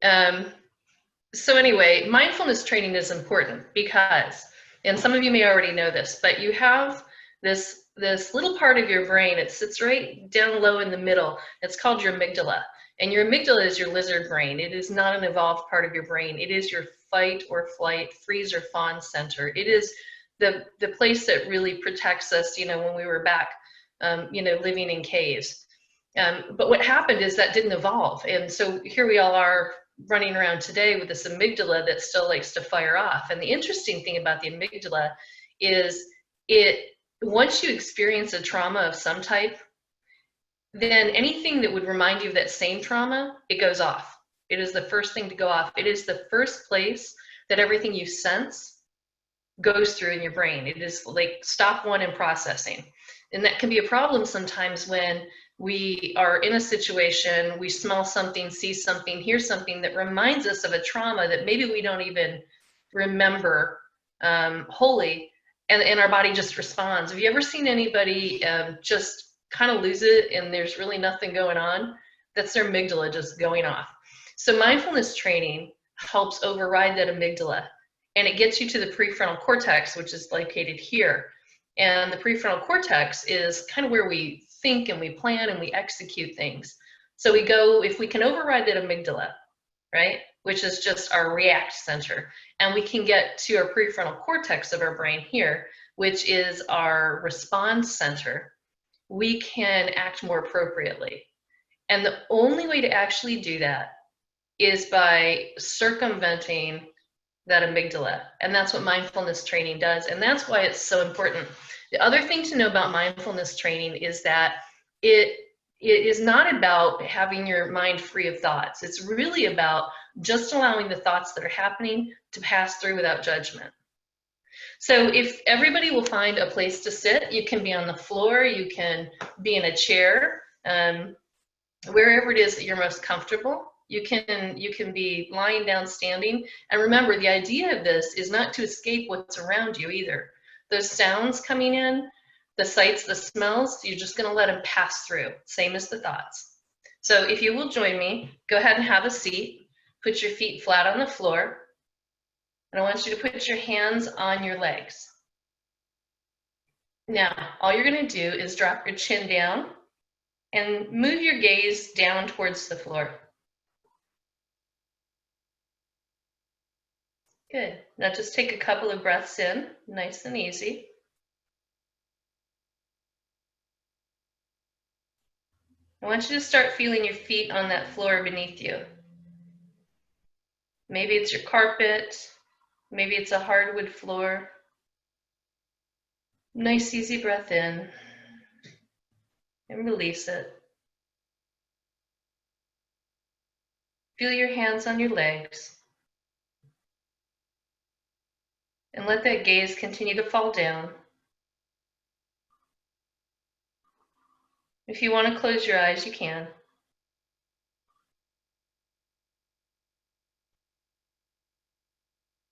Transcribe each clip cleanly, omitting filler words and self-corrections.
So anyway, mindfulness training is important because, and some of you may already know this, but you have this little part of your brain. It sits right down low in the middle. It's called your amygdala. And your amygdala is your lizard brain. It is not an evolved part of your brain. It is your fight or flight, freeze or fawn center. It is the place that really protects us, when we were back, living in caves. But what happened is that didn't evolve. And so here we all are running around today with this amygdala that still likes to fire off. And the interesting thing about the amygdala is once you experience a trauma of some type, then anything that would remind you of that same trauma, it goes off. It is the first thing to go off. It is the first place that everything you sense goes through in your brain. It is like stop one in processing. And that can be a problem sometimes when we are in a situation, we smell something, see something, hear something that reminds us of a trauma that maybe we don't even remember wholly, and our body just responds. Have you ever seen anybody just kind of lose it and there's really nothing going on? That's their amygdala just going off. So mindfulness training helps override that amygdala, and it gets you to the prefrontal cortex, which is located here. And the prefrontal cortex is kind of where we think and we plan and we execute things. So we go, if we can override that amygdala, right, which is just our react center, and we can get to our prefrontal cortex of our brain here, which is our response center, we can act more appropriately. And the only way to actually do that is by circumventing that amygdala. And that's what mindfulness training does. And that's why it's so important. The other thing to know about mindfulness training is that it is not about having your mind free of thoughts. It's really about just allowing the thoughts that are happening to pass through without judgment. So if everybody will find a place to sit, you can be on the floor, you can be in a chair, wherever it is that you're most comfortable. You can be lying down, standing. And remember, the idea of this is not to escape what's around you either. Those sounds coming in, the sights, the smells, you're just going to let them pass through, same as the thoughts. So if you will join me, go ahead and have a seat. Put your feet flat on the floor. And I want you to put your hands on your legs. Now, all you're going to do is drop your chin down and move your gaze down towards the floor. Good. Now just take a couple of breaths in, nice and easy. I want you to start feeling your feet on that floor beneath you. Maybe it's your carpet, maybe it's a hardwood floor. Nice easy breath in and release it. Feel your hands on your legs. And let that gaze continue to fall down. If you want to close your eyes, you can.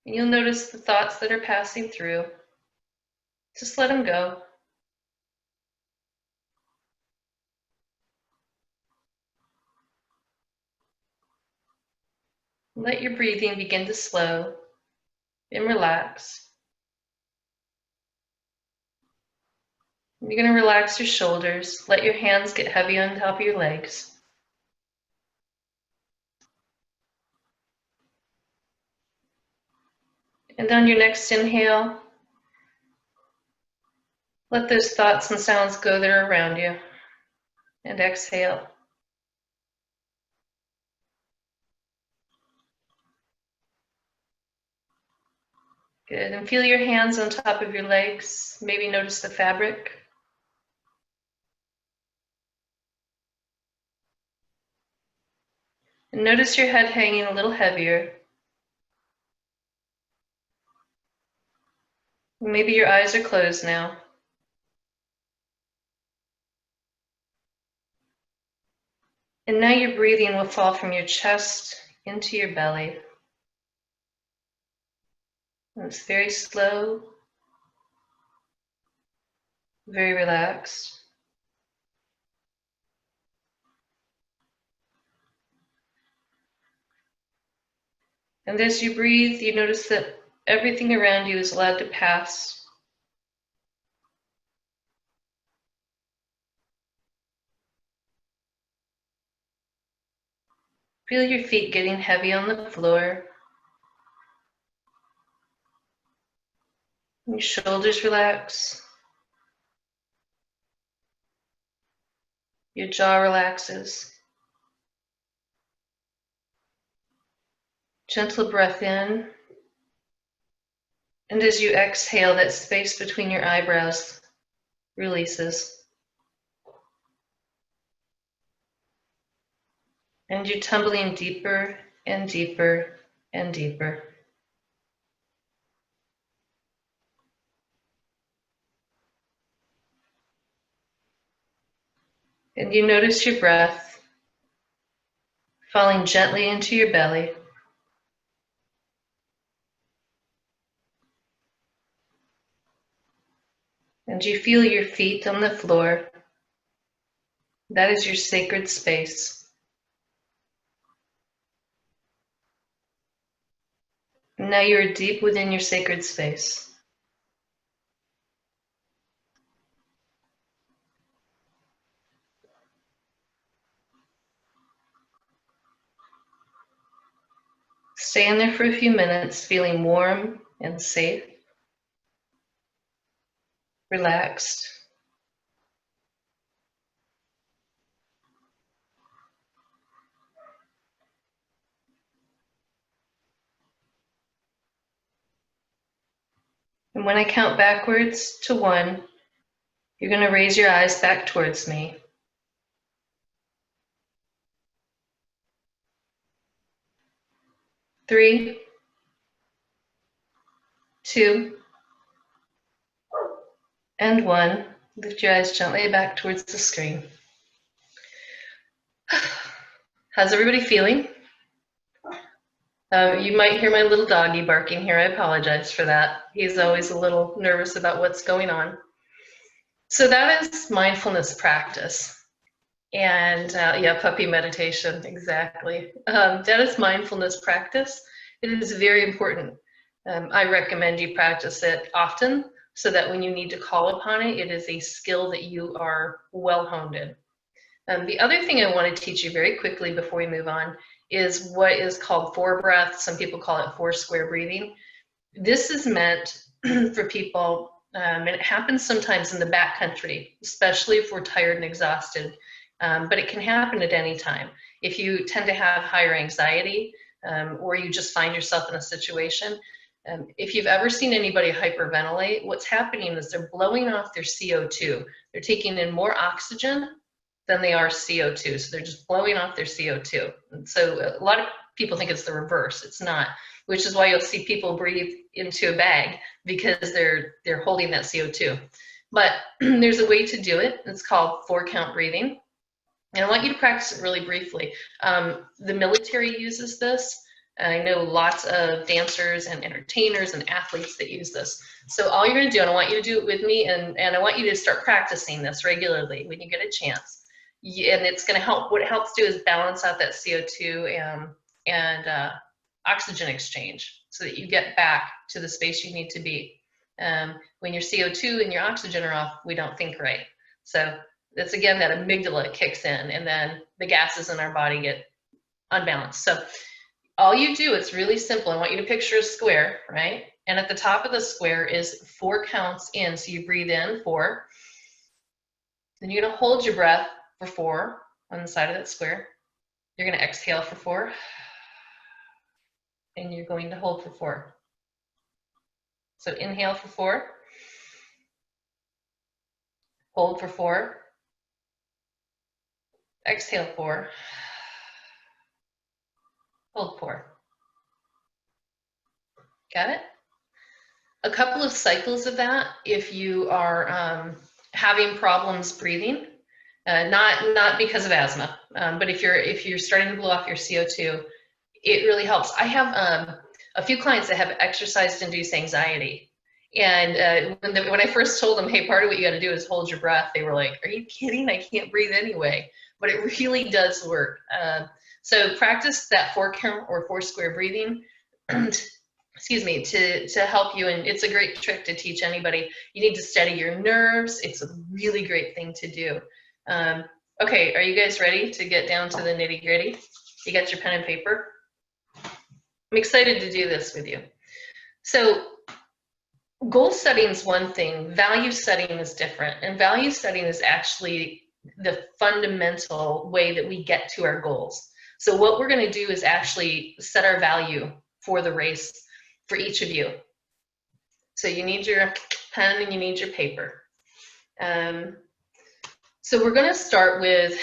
And you'll notice the thoughts that are passing through. Just let them go. Let your breathing begin to slow and relax. You're going to relax your shoulders. Let your hands get heavy on top of your legs. And on your next inhale, let those thoughts and sounds go that are around you. And exhale. Good. And feel your hands on top of your legs. Maybe notice the fabric. And notice your head hanging a little heavier. Maybe your eyes are closed now. And now your breathing will fall from your chest into your belly. And it's very slow, very relaxed. And as you breathe, you notice that everything around you is allowed to pass. Feel your feet getting heavy on the floor. Your shoulders relax. Your jaw relaxes. Gentle breath in. And as you exhale, that space between your eyebrows releases. And you're tumbling deeper and deeper and deeper. And you notice your breath falling gently into your belly. And you feel your feet on the floor. That is your sacred space. And now you are deep within your sacred space. Stay in there for a few minutes, feeling warm and safe, relaxed. And when I count backwards to 1, you're going to raise your eyes back towards me. 3, 2, and 1. Lift your eyes gently back towards the screen. How's everybody feeling? You might hear my little doggy barking here. I apologize for that. He's always a little nervous about what's going on. So that is mindfulness practice. And yeah, puppy meditation, exactly. That is mindfulness practice. It is very important. I recommend you practice it often so that when you need to call upon it, it is a skill that you are well honed in. The other thing I want to teach you very quickly before we move on is what is called 4 breath. Some people call it 4 square breathing. This is meant for people, and it happens sometimes in the backcountry, especially if we're tired and exhausted, but it can happen at any time. If you tend to have higher anxiety, or you just find yourself in a situation, if you've ever seen anybody hyperventilate, what's happening is they're blowing off their CO2. They're taking in more oxygen than they are CO2. So they're just blowing off their CO2. And so a lot of people think it's the reverse. It's not, which is why you'll see people breathe into a bag because they're holding that CO2. But there's a way to do it. It's called 4-count breathing. And I want you to practice it really briefly. The military uses this. I know lots of dancers and entertainers and athletes that use this. So all you're going to do, and I want you to do it with me, and I want you to start practicing this regularly when you get a chance. And it's going to help. What it helps do is balance out that CO2 and oxygen exchange so that you get back to the space you need to be. When your CO2 and your oxygen are off, we don't think right. So that's, again, that amygdala kicks in, and then the gases in our body get unbalanced. So all you do, it's really simple. I want you to picture a square, right? And at the top of the square is 4 counts in. So you breathe in 4. Then you're going to hold your breath for 4 on the side of that square. You're going to exhale for 4. And you're going to hold for 4. So inhale for 4. Hold for 4. Exhale 4. Hold 4. Got it? A couple of cycles of that if you are having problems breathing, not because of asthma, but if you're starting to blow off your CO2, it really helps. I have a few clients that have exercise-induced anxiety, and when I first told them, hey, part of what you got to do is hold your breath, they were like, are you kidding? I can't breathe anyway. But it really does work. So practice that 4 count or 4 square breathing. excuse me, to help you. And it's a great trick to teach anybody. You need to steady your nerves. It's a really great thing to do. Okay, are you guys ready to get down to the nitty gritty? You got your pen and paper? I'm excited to do this with you. So goal setting is one thing, value setting is different. And value setting is actually the fundamental way that we get to our goals. So what we're going to do is actually set our value for the race for each of you. So you need your pen and you need your paper. So we're going to start with,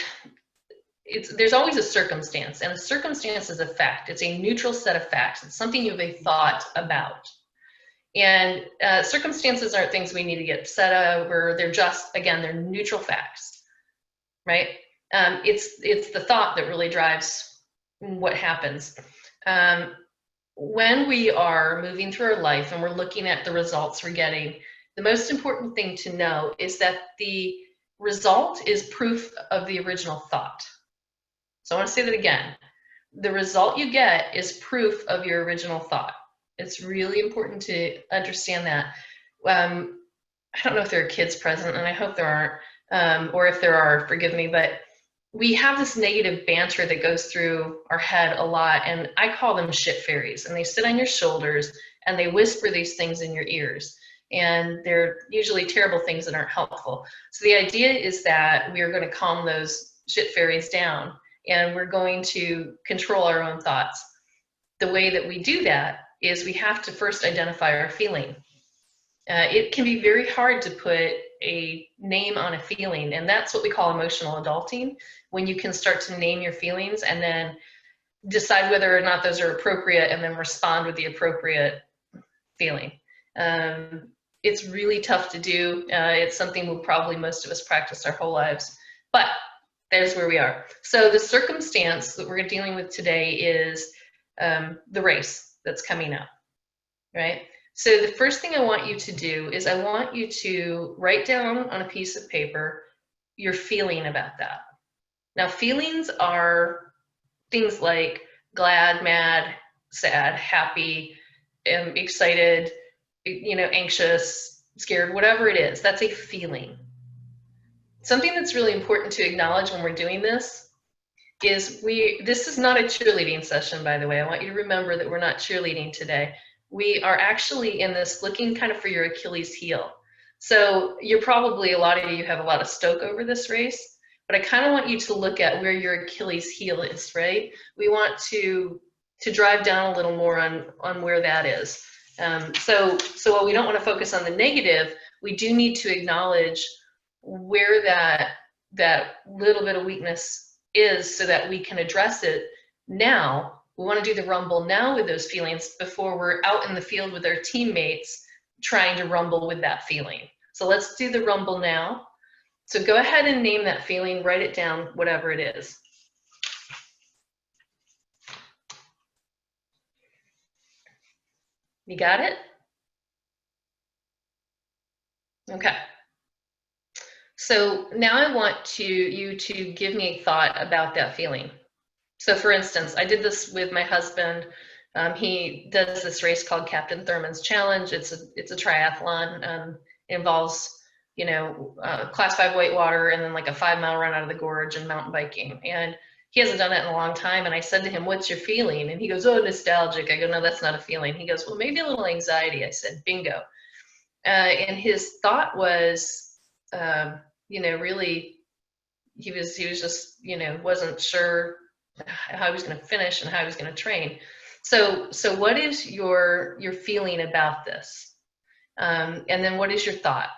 there's always a circumstance, and a circumstance is a fact. It's a neutral set of facts. It's something you have a thought about. And circumstances aren't things we need to get upset over. They're just, again, they're neutral facts, right? It's the thought that really drives what happens. When we are moving through our life and we're looking at the results we're getting, the most important thing to know is that the result is proof of the original thought. So I want to say that again. The result you get is proof of your original thought. It's really important to understand that. I don't know if there are kids present, and I hope there aren't, or if there are, forgive me, but we have this negative banter that goes through our head a lot, and I call them shit fairies, and they sit on your shoulders and they whisper these things in your ears, and they're usually terrible things that aren't helpful. So the idea is that we are going to calm those shit fairies down, and we're going to control our own thoughts. The way that we do that is we have to first identify our feeling. It can be very hard to put a name on a feeling, and that's what we call emotional adulting, when you can start to name your feelings and then decide whether or not those are appropriate and then respond with the appropriate feeling. It's really tough to do. It's something we'll probably most of us practice our whole lives, but there's where we are. So the circumstance that we're dealing with today is the race that's coming up, right? So the first thing I want you to do is I want you to write down on a piece of paper your feeling about that. Now, feelings are things like glad, mad, sad, happy, excited, anxious, scared, whatever it is. That's a feeling. Something that's really important to acknowledge when we're doing this is this is not a cheerleading session, by the way. I want you to remember that we're not cheerleading today. We are actually in this looking kind of for your Achilles heel. So you're probably, a lot of you have a lot of stoke over this race, but I kind of want you to look at where your Achilles heel is, right? We want to drive down a little more on where that is. So while we don't want to focus on the negative, we do need to acknowledge where that little bit of weakness is so that we can address it now. We want to do the rumble now with those feelings before we're out in the field with our teammates trying to rumble with that feeling. So let's do the rumble now. So go ahead and name that feeling, write it down, whatever it is. You got it? Okay. So now I want you to give me a thought about that feeling. So for instance, I did this with my husband. He does this race called Captain Thurman's Challenge. It's a triathlon. It involves, class 5 whitewater and then like a 5-mile run out of the gorge and mountain biking. And he hasn't done it in a long time. And I said to him, "What's your feeling?" And he goes, "Oh, nostalgic." I go, "No, that's not a feeling." He goes, "Well, maybe a little anxiety." I said, "Bingo." And his thought was, really, he was just, wasn't sure how he was going to finish and how he was going to train. So what is your feeling about this? And then what is your thought?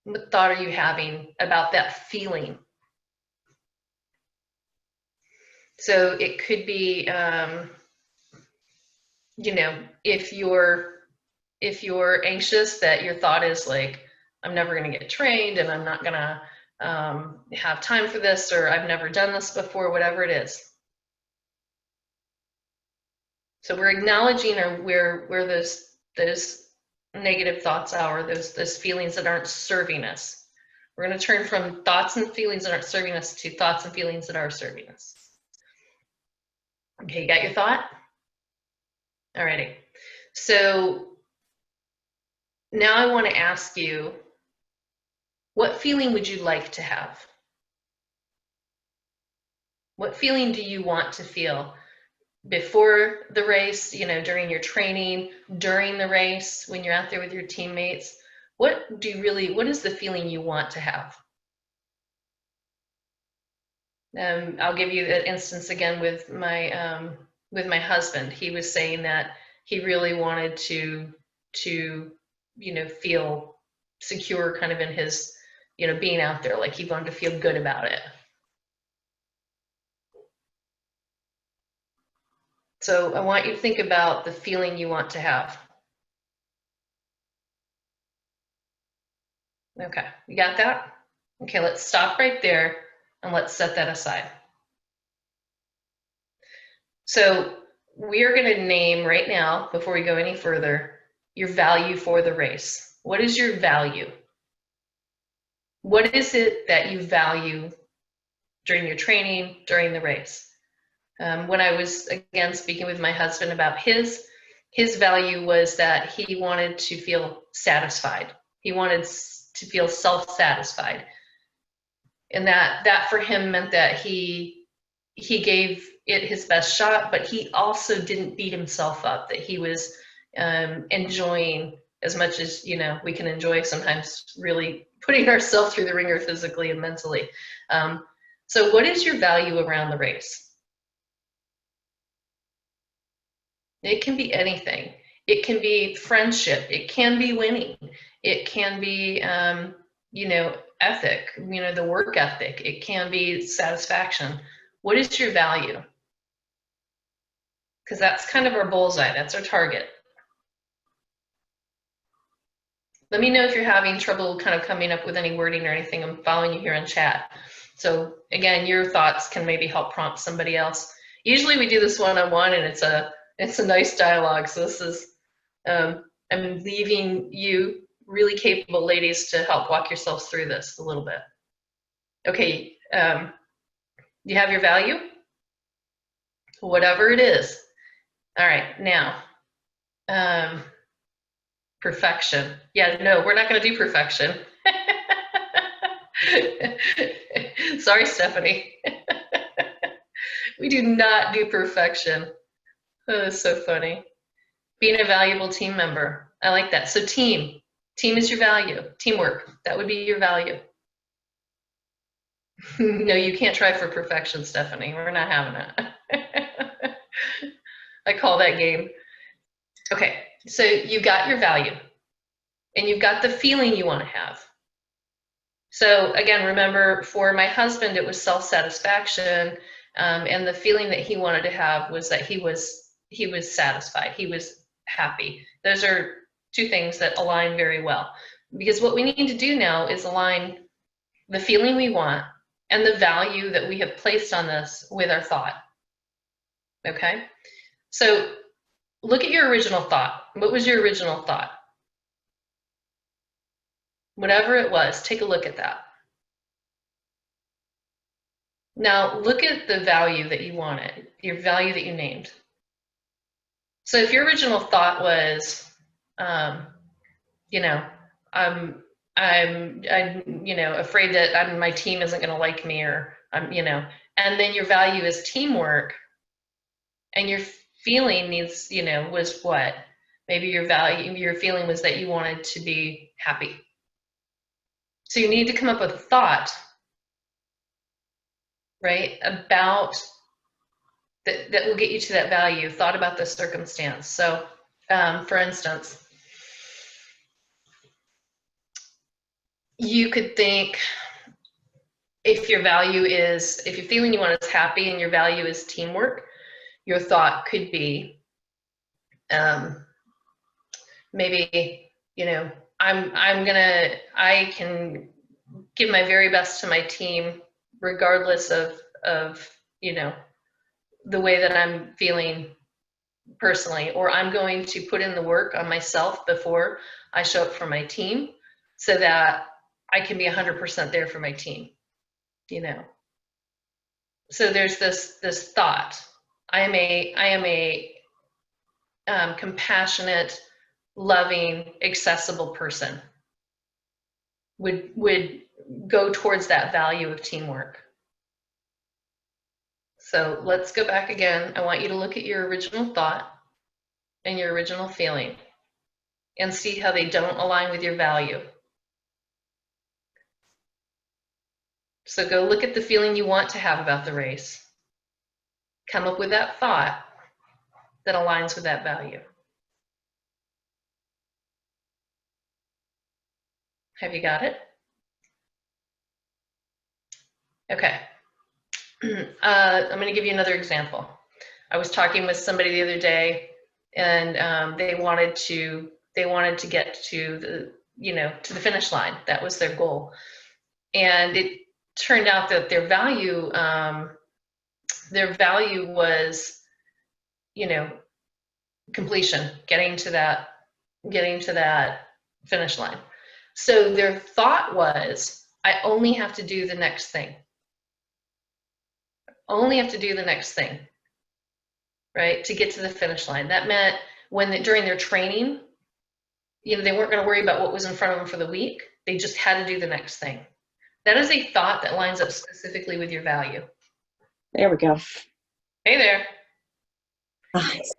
What thought are you having about that feeling? So it could be, if you're anxious, that your thought is like, "I'm never going to get trained and I'm not going to have time for this," or "I've never done this before," whatever it is. So we're acknowledging where those negative thoughts are, those feelings that aren't serving us. We're going to turn from thoughts and feelings that aren't serving us to thoughts and feelings that are serving us. Okay, you got your thought? Alrighty. So now I want to ask you, what feeling would you like to have? What feeling do you want to feel before the race, you know, during your training, during the race, when you're out there with your teammates? What is the feeling you want to have? I'll give you the instance again with my husband. He was saying that he really wanted to, you know, feel secure kind of in his, you know, being out there, like he wanted to feel good about it. So I want you to think about the feeling you want to have. Okay, you got that? Okay, let's stop right there and let's set that aside. So we are going to name right now, before we go any further, your value for the race. What is your value? What is it that you value during your training, during the race? When I was, again, speaking with my husband about his value was that he wanted to feel satisfied. He wanted to feel self-satisfied. And that for him meant that he gave it his best shot, but he also didn't beat himself up, that he was enjoying as much as, you know, we can enjoy sometimes, really putting ourselves through the ringer physically and mentally. So what is your value around the race? It can be anything. It can be friendship. It can be winning. It can be, you know, ethic, you know, the work ethic. It can be satisfaction. What is your value? Because that's kind of our bullseye. That's our target. Let me know if you're having trouble kind of coming up with any wording or anything. I'm following you here in chat. So again, your thoughts can maybe help prompt somebody else. Usually we do this one-on-one and it's a nice dialogue. So this is, I'm leaving you really capable ladies to help walk yourselves through this a little bit. Okay, you have your value? Whatever it is. All right, now, perfection. Yeah, no, we're not gonna do perfection. Sorry, Stephanie. We do not do perfection. Oh, that's so funny. Being a valuable team member. I like that. So team is your value. Teamwork, that would be your value. No, you can't try for perfection, Stephanie. We're not having it. I call that game. Okay, so you got your value and you've got the feeling you want to have. So again, remember, for my husband, it was self-satisfaction, and the feeling that he wanted to have was that he was satisfied, he was happy. Those are two things that align very well, because what we need to do now is align the feeling we want and the value that we have placed on this with our thought. Okay, so look at your original thought. What was your original thought? Whatever it was, take a look at that. Now look at the value that you wanted, your value that you named. So if your original thought was, you know, I'm you know, afraid that my team isn't going to like me, or you know, and then your value is teamwork, and your feeling needs, you know, was what? Maybe your feeling was that you wanted to be happy. So you need to come up with a thought, right, about that will get you to that value. Thought about the circumstance. So for instance, you could think, if your feeling you want is happy and your value is teamwork, your thought could be, maybe, you know, I can give my very best to my team regardless of, you know, the way that I'm feeling personally, or I'm going to put in the work on myself before I show up for my team so that I can be 100% there for my team, you know. So there's this thought. I am compassionate, loving, accessible person would go towards that value of teamwork. So let's go back again. I want you to look at your original thought and your original feeling and see how they don't align with your value. So go look at the feeling you want to have about the race. Come up with that thought that aligns with that value. Have you got it? Okay. I'm going to give you another example. I was talking with somebody the other day, and they wanted to get to the finish line. That was their goal, and it turned out that their value was, completion, getting to that finish line. So their thought was, I only have to do the next thing. Only have to do the next thing, right, to get to the finish line. That meant during their training, they weren't going to worry about what was in front of them for the week. They just had to do the next thing. That is a thought that lines up specifically with your value. There we go. Hey there. Nice.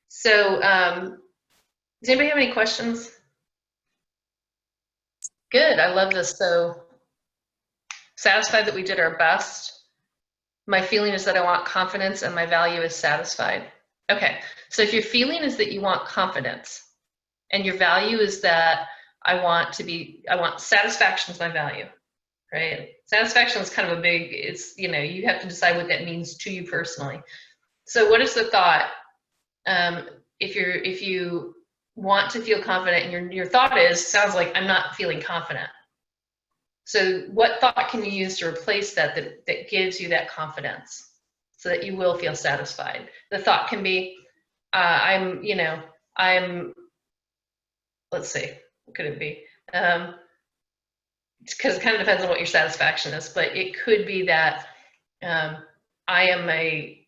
So, does anybody have any questions? Good. I love this. So, satisfied that we did our best. My feeling is that I want confidence, and my value is satisfied. Okay. So if your feeling is that you want confidence, and your value is that I want satisfaction is my value, right? Satisfaction is kind of you have to decide what that means to you personally. So what is the thought? If you want to feel confident, and your thought sounds like, I'm not feeling confident. So what thought can you use to replace that gives you that confidence so that you will feel satisfied? The thought can be, let's see, what could it be? Because it kind of depends on what your satisfaction is, but it could be that I am a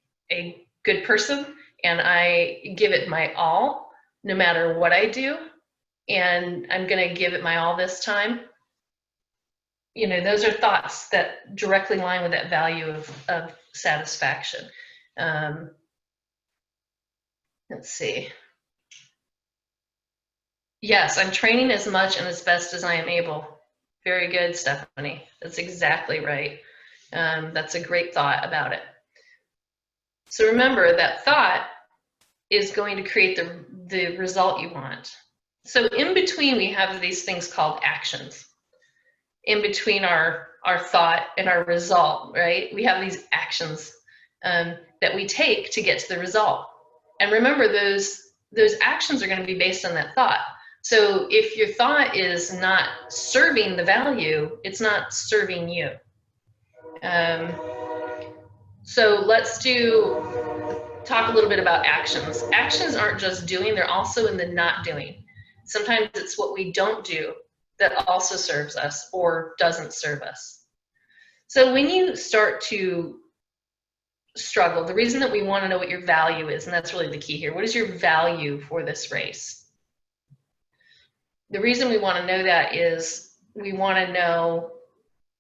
good person, and I give it my all no matter what I do, and I'm going to give it my all this time. Those are thoughts that directly line with that value of satisfaction. Let's see. Yes, I'm training as much and as best as I am able. Very good, Stephanie. That's exactly right. That's a great thought about it. So remember, that thought is going to create the result you want. So in between, we have these things called actions. In between our thought and our result, right? We have these actions that we take to get to the result. And remember, those actions are going to be based on that thought. So if your thought is not serving the value, it's not serving you. So let's talk a little bit about actions. Actions aren't just doing, they're also in the not doing. Sometimes it's what we don't do that also serves us or doesn't serve us. So when you start to struggle, the reason that we want to know what your value is, and that's really the key here, what is your value for this race? The reason we want to know that is we want to know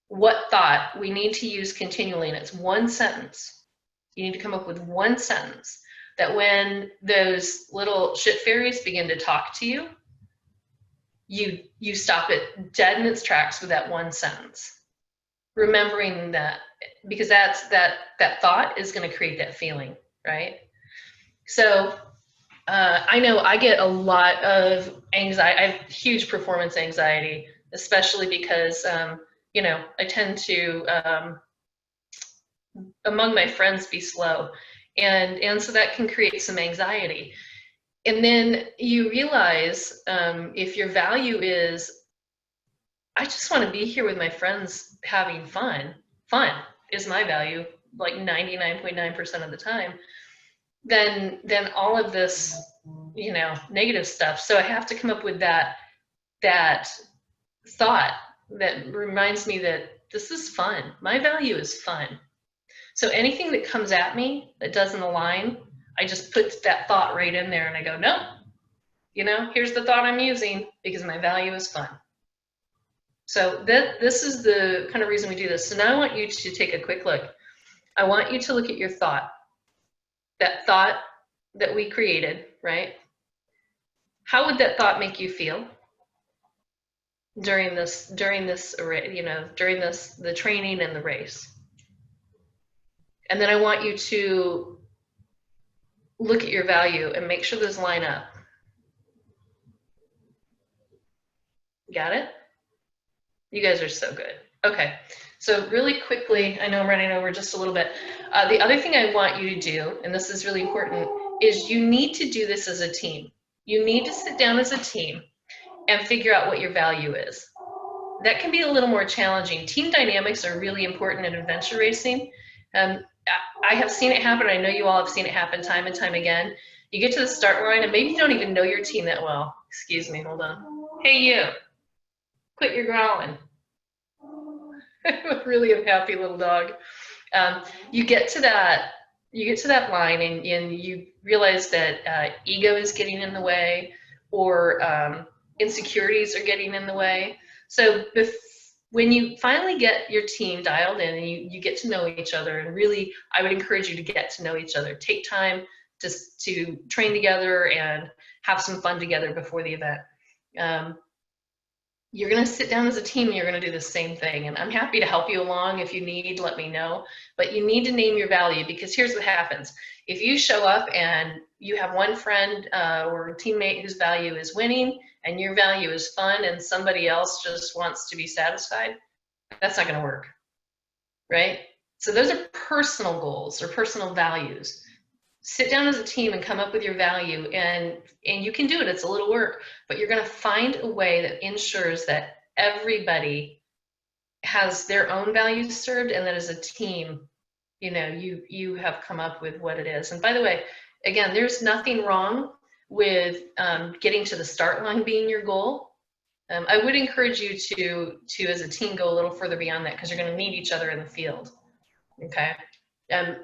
what thought we need to use continually, and it's one sentence. You need to come up with one sentence that when those little shit fairies begin to talk to you, you stop it dead in its tracks with that one sentence. Remembering that, because that thought is going to create that feeling, right? So I know I get a lot of anxiety. I have huge performance anxiety, especially because I tend to among my friends be slow, and so that can create some anxiety. And then you realize if your value is, I just want to be here with my friends having fun. Fun is my value, like 99.9% of the time. Then all of this, negative stuff. So I have to come up with that thought that reminds me that this is fun. My value is fun. So anything that comes at me that doesn't align, I just put that thought right in there and I go, no, you know, here's the thought I'm using because my value is fun. So this is the kind of reason we do this. So now I want you to take a quick look. I want you to look at your thought. That thought that we created, right? How would that thought make you feel during this array, you know, during the training and the race? And then I want you to look at your value and make sure those line up. Got it? You guys are so good. Okay, so really quickly, I know I'm running over just a little bit. The other thing I want you to do, and this is really important, is you need to do this as a team. You need to sit down as a team and figure out what your value is. That can be a little more challenging. Team dynamics are really important in adventure racing. I have seen it happen. I know you all have seen it happen time and time again. You get to the start line and maybe you don't even know your team that well. Excuse me, hold on. Hey you, quit your growling. Really a happy little dog. You get to that line and you realize that ego is getting in the way, or insecurities are getting in the way. So when you finally get your team dialed in and you get to know each other, and really I would encourage you to get to know each other. Take time to train together and have some fun together before the event. You're going to sit down as a team and you're going to do the same thing. And I'm happy to help you along. If you need, let me know. But you need to name your value, because here's what happens. If you show up and you have one friend or teammate whose value is winning and your value is fun and somebody else just wants to be satisfied, that's not going to work, right? So those are personal goals or personal values. Sit down as a team and come up with your value, and you can do it. It's a little work, but you're going to find a way that ensures that everybody has their own values served, and that as a team, you know, you have come up with what it is. And by the way, again, there's nothing wrong with getting to the start line being your goal. I would encourage you to as a team go a little further beyond that, because you're going to need each other in the field. Okay.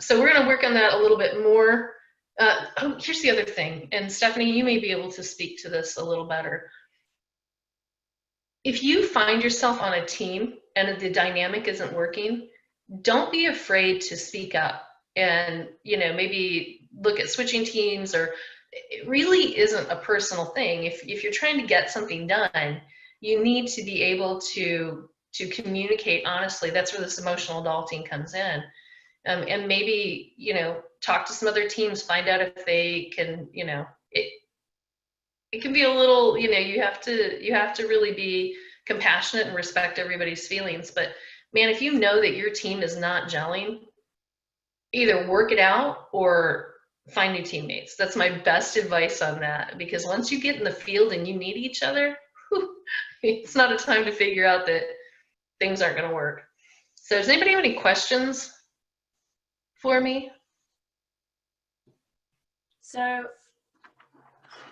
So we're going to work on that a little bit more. Oh, here's the other thing, and Stephanie, you may be able to speak to this a little better. If you find yourself on a team and the dynamic isn't working, don't be afraid to speak up and, you know, maybe look at switching teams. Or it really isn't a personal thing. If you're trying to get something done, you need to be able to communicate honestly. That's where this emotional adulting comes in. And maybe, you know, talk to some other teams, find out if they can, you know, it can be a little, you know, you have to really be compassionate and respect everybody's feelings. But man, if you know that your team is not gelling, either work it out or find new teammates. That's my best advice on that, because once you get in the field and you need each other, whew, it's not a time to figure out that things aren't going to work. So does anybody have any questions for me? So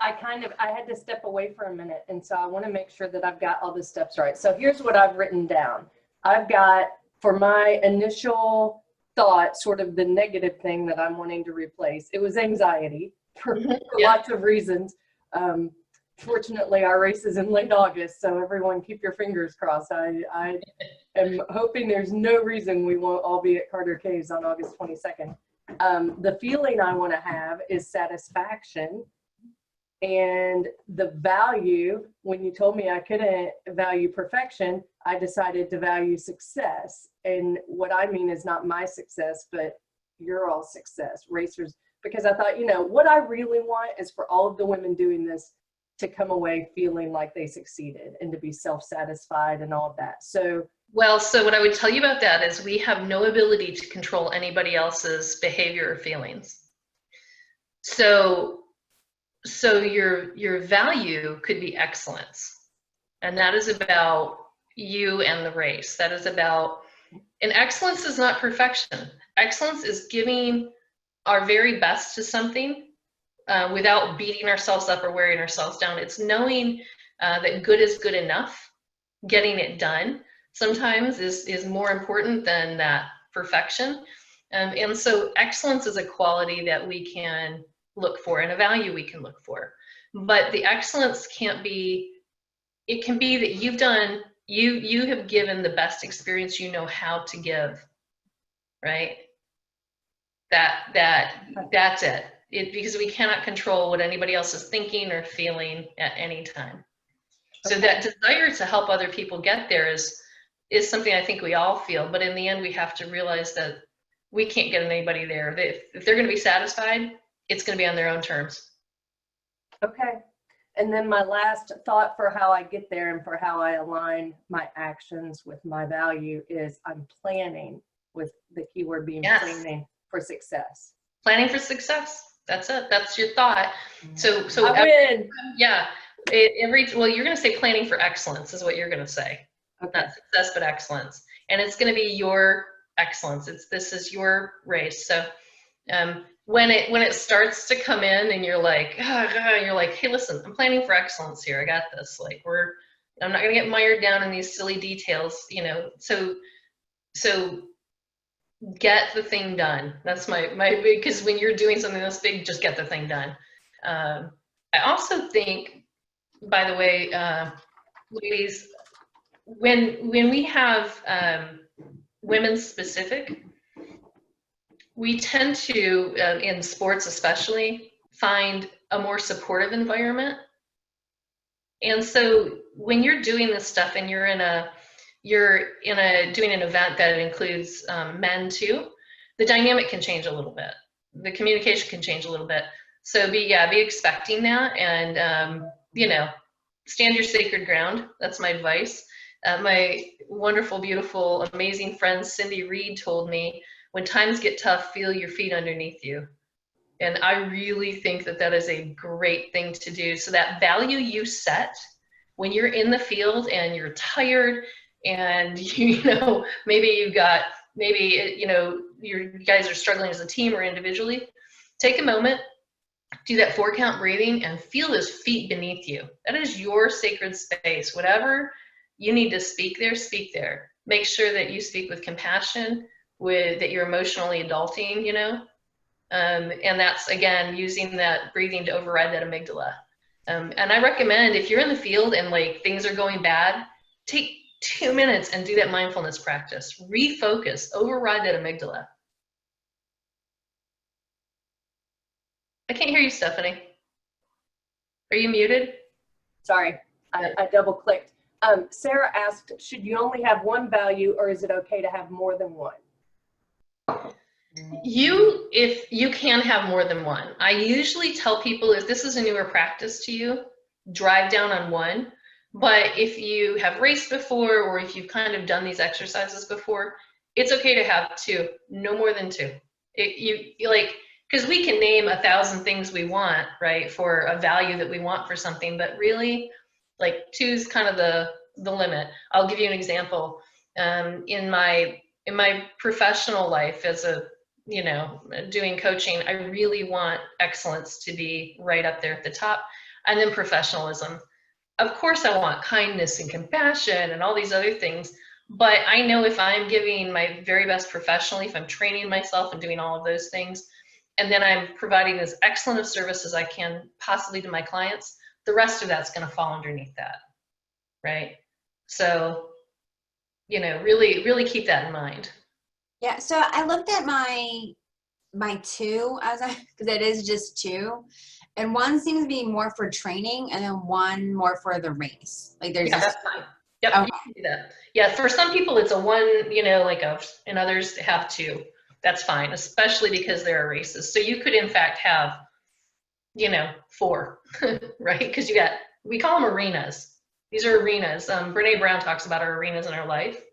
I had to step away for a minute, and so I want to make sure that I've got all the steps right. So here's what I've written down. I've got, for my initial thought, sort of the negative thing that I'm wanting to replace. It was anxiety for lots of reasons. Fortunately, our race is in late August, so everyone keep your fingers crossed. I am hoping there's no reason we won't all be at Carter Caves on August 22nd. The feeling I want to have is satisfaction. And the value, when you told me I couldn't value perfection, I decided to value success. And what I mean is not my success, but your all success, racers. Because I thought, you know, what I really want is for all of the women doing this to come away feeling like they succeeded and to be self-satisfied and all of that. So, well, so what I would tell you about that is we have no ability to control anybody else's behavior or feelings. So your value could be excellence, and that is about you and the race. That is about, and excellence is not perfection. Excellence is giving our very best to something without beating ourselves up or wearing ourselves down. It's knowing that good is good enough. Getting it done sometimes is more important than that perfection. And so excellence is a quality that we can look for and a value we can look for. But the excellence can't be, it can be that you have given the best experience you know how to give, right? That's it. Because we cannot control what anybody else is thinking or feeling at any time. So that desire to help other people get there is something I think we all feel, but in the end we have to realize that we can't get anybody there. If they're going to be satisfied, it's going to be on their own terms. Okay. And then my last thought for how I get there and for how I align my actions with my value is I'm planning, with the keyword being planning for success. Planning for success. That's it. That's your thought. So I win. Yeah. Well, you're going to say planning for excellence is what you're going to say. Okay. Not success, but excellence. And it's going to be your excellence. This is your race. So when it starts to come in and you're like, hey, listen, I'm planning for excellence here. I got this. Like I'm not going to get mired down in these silly details, you know. So get the thing done. That's my big, because when you're doing something that's big, just get the thing done. I also think, by the way, ladies, when we have women specific, we tend to, in sports especially, find a more supportive environment. And so when you're doing this stuff and you're doing an event that includes men too, the dynamic can change a little bit. The communication can change a little bit. So be expecting that, and you know, stand your sacred ground. That's my advice. My wonderful, beautiful, amazing friend Cindy Reed told me, when times get tough, feel your feet underneath you. And I really think that is a great thing to do. So that value you set when you're in the field and you're tired, and you know, maybe you guys are struggling as a team or individually, take a moment, do that 4-count breathing, and feel those feet beneath you. That is your sacred space. Whatever you need to speak there, speak there. Make sure that you speak with compassion, that you're emotionally adulting, you know, and that's, again, using that breathing to override that amygdala. And I recommend, if you're in the field and like things are going bad, take 2 minutes and do that mindfulness practice. Refocus, override that amygdala. I can't hear you, Stephanie. Are you muted? Sorry, I double clicked. Sarah asked, should you only have one value, or is it okay to have more than one? If you can have more than one. I usually tell people, if this is a newer practice to you, drive down on one. But if you have raced before, or if you've kind of done these exercises before, it's okay to have 2, no more than 2. Because we can name 1,000 things we want, right, for a value that we want for something, but really, like, 2 is kind of the limit. I'll give you an example. In my professional life, as doing coaching, I really want excellence to be right up there at the top, and then professionalism. Of course, I want kindness and compassion and all these other things, but I know if I'm giving my very best professionally, if I'm training myself and doing all of those things, and then I'm providing as excellent a service as I can possibly to my clients, the rest of that's going to fall underneath that, right? So, really, really keep that in mind. Yeah, so I looked at my 2 because it is just 2, and one seems to be more for training, and then one more for the race. Like there's that's fine. Yep, okay. You can do that. Yeah, for some people it's a 1, and others have 2. That's fine, especially because there are races. So you could in fact have, 4, right? Because we call them arenas. These are arenas. Brene Brown talks about our arenas in our life.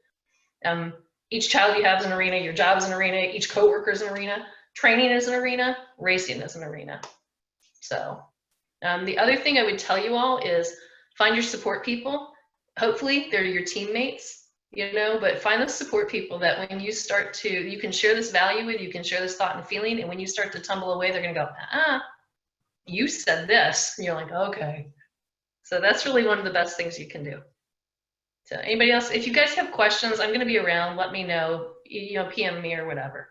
Each child you have is an arena, your job is an arena, each coworker is an arena, training is an arena, racing is an arena. So the other thing I would tell you all is find your support people. Hopefully they're your teammates, but find those support people that when you start to, you can share this value with, you can share this thought and feeling, and when you start to tumble away, they're going to go, you said this. And you're like, okay. So that's really one of the best things you can do. So anybody else, if you guys have questions, I'm going to be around. Let me know, PM me or whatever.